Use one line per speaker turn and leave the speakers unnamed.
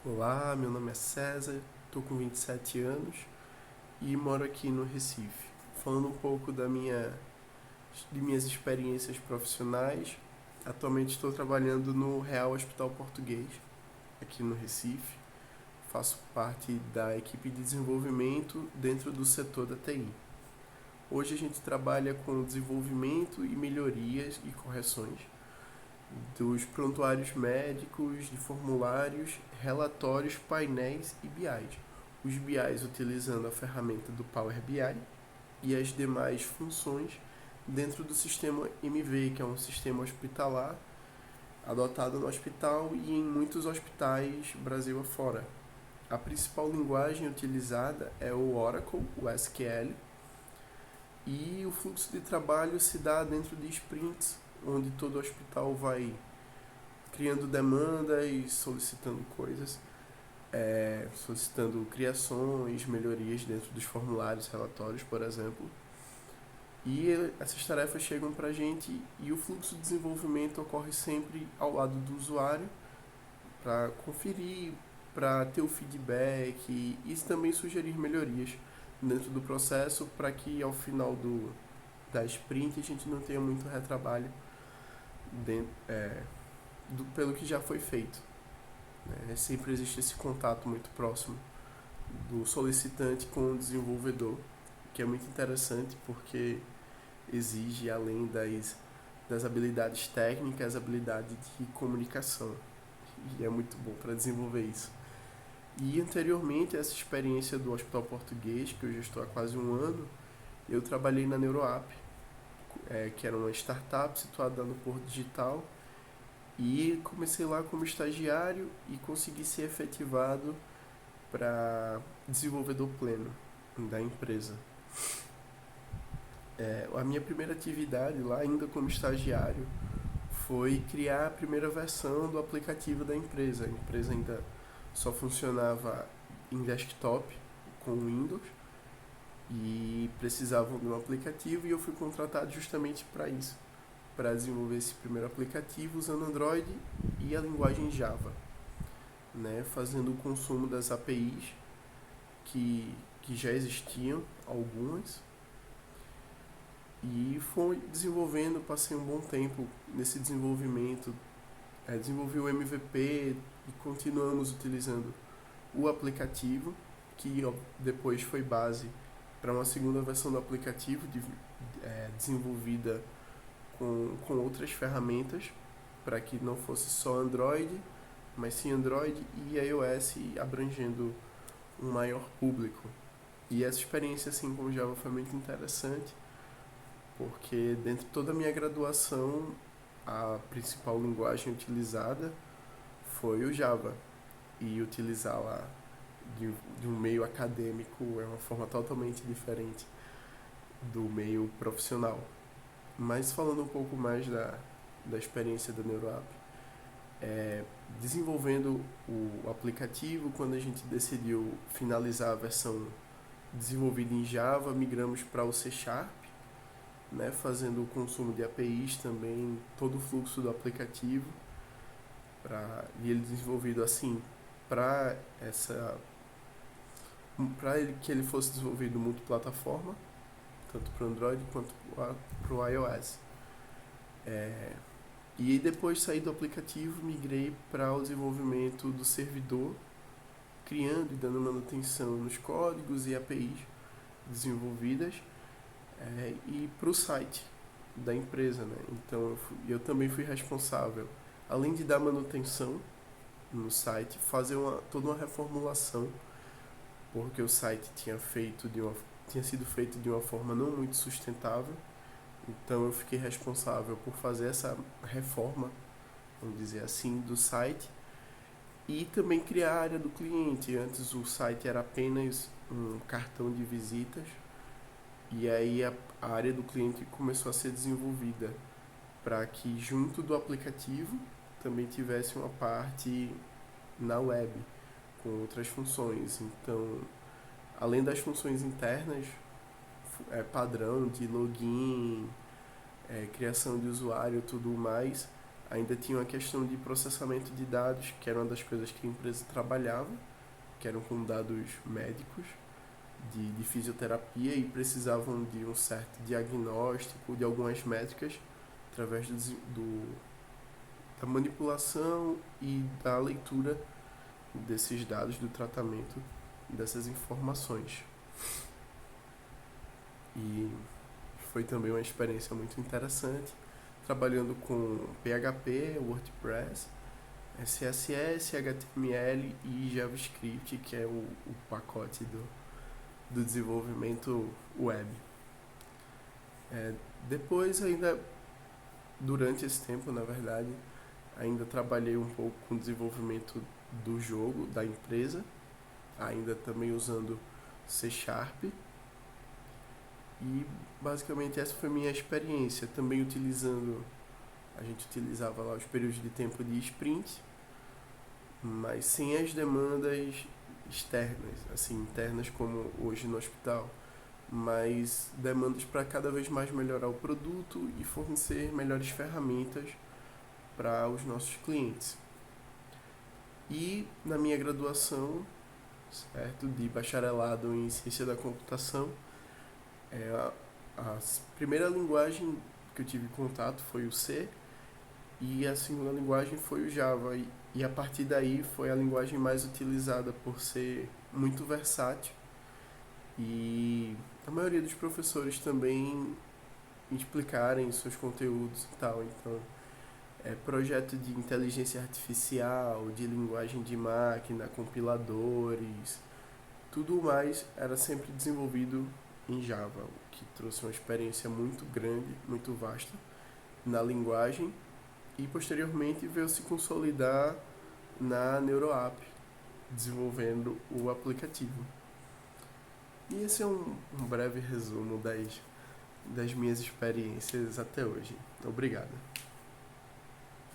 Olá, meu nome é César, estou com 27 anos e moro aqui no Recife. Falando um pouco de minhas experiências profissionais, atualmente estou trabalhando no Real Hospital Português, aqui no Recife. Faço parte da equipe de desenvolvimento dentro do setor da TI. Hoje a gente trabalha com desenvolvimento e melhorias e correções dos prontuários médicos, de formulários, relatórios, painéis e BIs. Os BIs utilizando a ferramenta do Power BI e as demais funções dentro do sistema MV, que é um sistema hospitalar adotado no hospital e em muitos hospitais Brasil afora. A principal linguagem utilizada é o Oracle, o SQL, e o fluxo de trabalho se dá dentro de sprints, onde todo hospital vai criando demandas, solicitando coisas, solicitando criações, melhorias dentro dos formulários, relatórios, por exemplo. E essas tarefas chegam para a gente e o fluxo de desenvolvimento ocorre sempre ao lado do usuário para conferir, para ter o feedback e também sugerir melhorias dentro do processo para que ao final da sprint a gente não tenha muito retrabalho dentro, pelo que já foi feito. Né? Sempre existe esse contato muito próximo do solicitante com o desenvolvedor, que é muito interessante porque exige, além das habilidades técnicas, habilidade de comunicação. E é muito bom para desenvolver isso. E anteriormente, essa experiência do Hospital Português, que eu já estou há quase um ano, eu trabalhei na Neuroap, que era uma startup situada no Porto Digital, e comecei lá como estagiário e consegui ser efetivado para desenvolvedor pleno da empresa. A minha primeira atividade lá, ainda como estagiário, foi criar a primeira versão do aplicativo da empresa. A empresa ainda só funcionava em desktop com Windows e precisavam de um aplicativo e eu fui contratado justamente para isso, para desenvolver esse primeiro aplicativo usando Android e a linguagem Java, né, fazendo o consumo das APIs que já existiam, algumas, e foi desenvolvendo, passei um bom tempo nesse desenvolvimento, desenvolvi o MVP e continuamos utilizando o aplicativo, que depois foi base para uma segunda versão do aplicativo desenvolvida com outras ferramentas, para que não fosse só Android, mas sim Android e iOS abrangendo um maior público. E essa experiência assim com Java foi muito interessante, porque dentro de toda a minha graduação, a principal linguagem utilizada foi o Java. E utilizá-la de um meio acadêmico é uma forma totalmente diferente do meio profissional. Mas falando um pouco mais da experiência da NeuroApp, desenvolvendo o aplicativo, quando a gente decidiu finalizar a versão desenvolvida em Java, migramos para o C Sharp, né, fazendo o consumo de APIs também, todo o fluxo do aplicativo, e ele desenvolvido assim para que ele fosse desenvolvido multiplataforma, tanto para o Android quanto para o iOS. E depois de sair do aplicativo, migrei para o desenvolvimento do servidor, criando e dando manutenção nos códigos e APIs desenvolvidas, e para o site da empresa. Né? Então eu também fui responsável, além de dar manutenção no site, fazer toda uma reformulação, porque o site tinha sido feito de uma forma não muito sustentável. Então eu fiquei responsável por fazer essa reforma, vamos dizer assim, do site e também criar a área do cliente. Antes o site era apenas um cartão de visitas e aí a área do cliente começou a ser desenvolvida para que junto do aplicativo também tivesse uma parte na web com outras funções. Então, além das funções internas, padrão de login, criação de usuário e tudo mais, Ainda tinha uma questão de processamento de dados, que era uma das coisas que a empresa trabalhava, que eram com dados médicos, de fisioterapia, e precisavam de um certo diagnóstico, de algumas métricas, através da manipulação e da leitura desses dados, do tratamento dessas informações. E foi também uma experiência muito interessante, trabalhando com PHP, WordPress, CSS, HTML e JavaScript, que é o pacote do desenvolvimento web. Depois, ainda durante esse tempo, na verdade, ainda trabalhei um pouco com o desenvolvimento do jogo, da empresa, ainda também usando C#. E basicamente essa foi a minha experiência, também a gente utilizava lá os períodos de tempo de sprint, mas sem as demandas externas, assim, internas como hoje no hospital, mas demandas para cada vez mais melhorar o produto e fornecer melhores ferramentas para os nossos clientes. E na minha graduação, certo, de bacharelado em ciência da computação, a primeira linguagem que eu tive contato foi o C, e a segunda linguagem foi o Java, e a partir daí foi a linguagem mais utilizada por ser muito versátil, e a maioria dos professores também explicarem seus conteúdos e tal. Então, projeto de inteligência artificial, de linguagem de máquina, compiladores, tudo mais era sempre desenvolvido em Java, o que trouxe uma experiência muito grande, muito vasta na linguagem, e posteriormente veio se consolidar na NeuroApp, desenvolvendo o aplicativo. E esse é um breve resumo das minhas experiências até hoje. Obrigado.